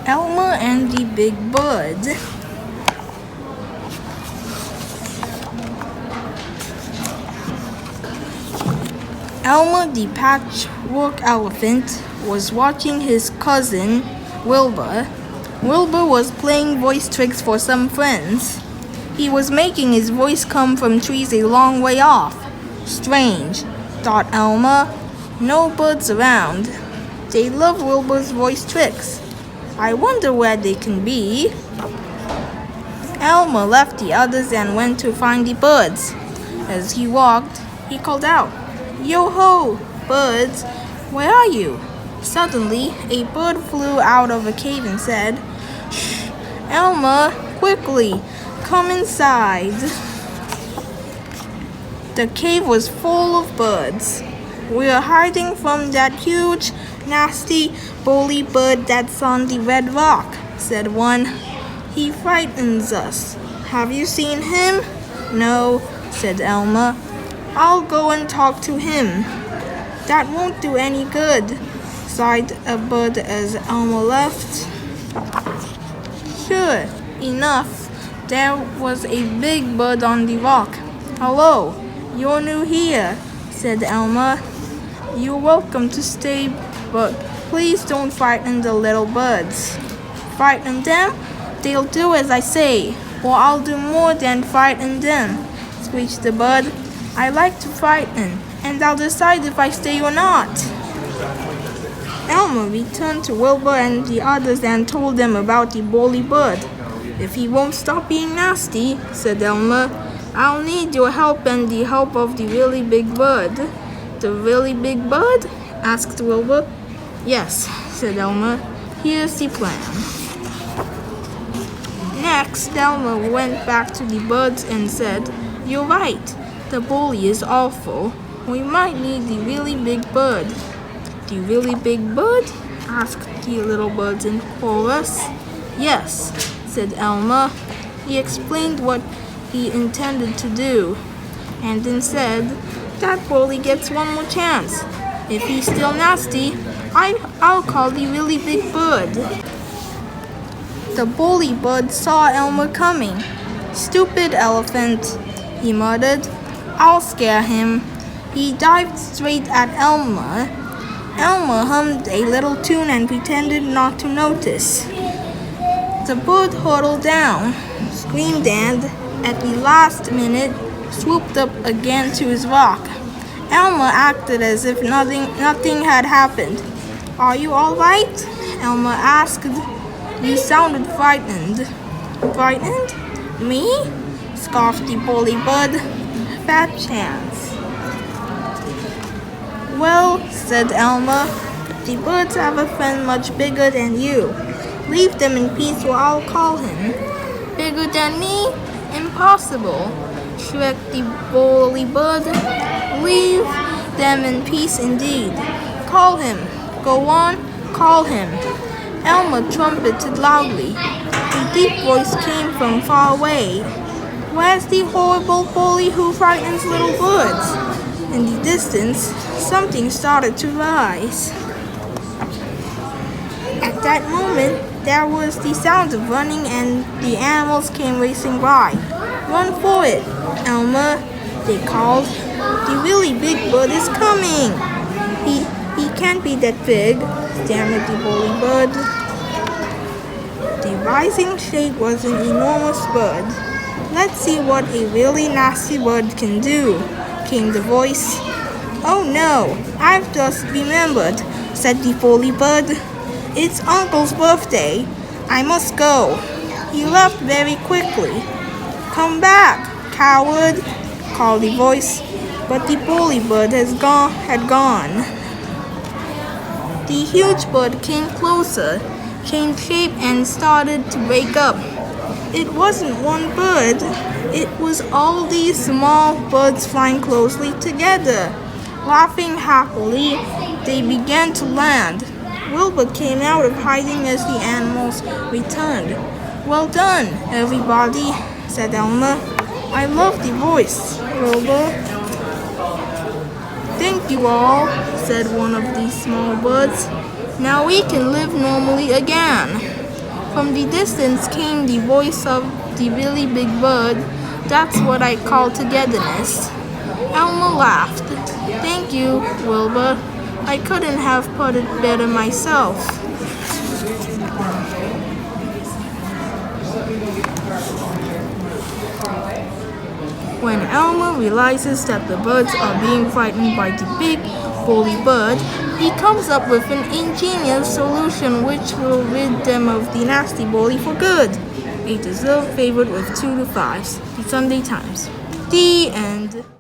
Elmer and the Big Bird. Elmer the patchwork elephant was watching his cousin Wilbur. Wilbur was playing voice tricks for some friends. He was making his voice come from trees a long way off. Strange, thought Elmer. No birds around. They love Wilbur's voice tricks. I wonder where they can be. Elmer left the others and went to find the birds. As he walked, he called out, "Yo-ho, birds, where are you?" Suddenly, a bird flew out of a cave and said, "Shh, Elmer, quickly, come inside." The cave was full of birds. "We're hiding from that huge, nasty, bully bird that's on the red rock," said one. "He frightens us. Have you seen him?" "No," said Elmer. "I'll go and talk to him." "That won't do any good," sighed a bird as Elmer left. Sure enough, there was a big bird on the rock. "Hello, you're new here," said Elmer. "You're welcome to stay, but please don't frighten the little birds." "Frighten them? They'll do as I say, or I'll do more than frighten them," screeched the bird. "I like to frighten, and I'll decide if I stay or not." Elmer returned to Wilbur and the others and told them about the bully bird. "If he won't stop being nasty," said Elmer, "I'll need your help and the help of the really big bird." "The really big bird?" asked Wilbur. "Yes," said Elmer. "Here's the plan." Next, Elmer went back to the birds and said, "You're right. The bully is awful. We might need the really big bird." "The really big bird?" asked the little birds in chorus. "Yes," said Elmer. He explained what he intended to do, and then said, "That bully gets one more chance. If he's still nasty, I'll call the really big bird." The bully bird saw Elmer coming. "Stupid elephant," he muttered. "I'll scare him." He dived straight at Elmer. Elmer hummed a little tune and pretended not to notice. The bird hurtled down, screamed, and, at the last minute, swooped up again to his rock. Elmer acted as if nothing had happened. "Are you all right?" Elmer asked. "You sounded frightened." "Frightened? Me?" scoffed the bully bird. "Fat chance." "Well," said Elmer, "the birds have a friend much bigger than you. Leave them in peace or I'll call him." "Bigger than me? Impossible," shrieked the bully bird. "Leave them in peace indeed. Call him. Go on, call him." Elmer trumpeted loudly. A deep voice came from far away. "Where's the horrible bully who frightens little birds?" In the distance, something started to rise. At that moment, there was the sound of running and the animals came racing by. "Run for it, Elmer," they called. "The really big bird is coming." He can't be that big," stammered the bully bird. The rising shape was an enormous bird. "Let's see what a really nasty bird can do," came the voice. "Oh no, I've just remembered," said the bully bird. "It's Uncle's birthday. I must go." He left very quickly. "Come back, coward," called the voice, but the bully bird had gone. The huge bird came closer, changed shape, and started to break up. It wasn't one bird. It was all these small birds flying closely together. Laughing happily, they began to land. Wilbur came out of hiding as the animals returned. "Well done, everybody," said Elmer. "I love the voice, Wilbur." "Thank you all," said one of the small birds. "Now we can live normally again." From the distance came the voice of the really big bird. That's what I call togetherness. Elmer laughed. Thank you, Wilbur. I couldn't have put it better myself. When Elmer realizes that the birds are being frightened by the big, bully bird, he comes up with an ingenious solution which will rid them of the nasty bully for good. A deserved favorite with 2 to 5s. The Sunday Times. The end.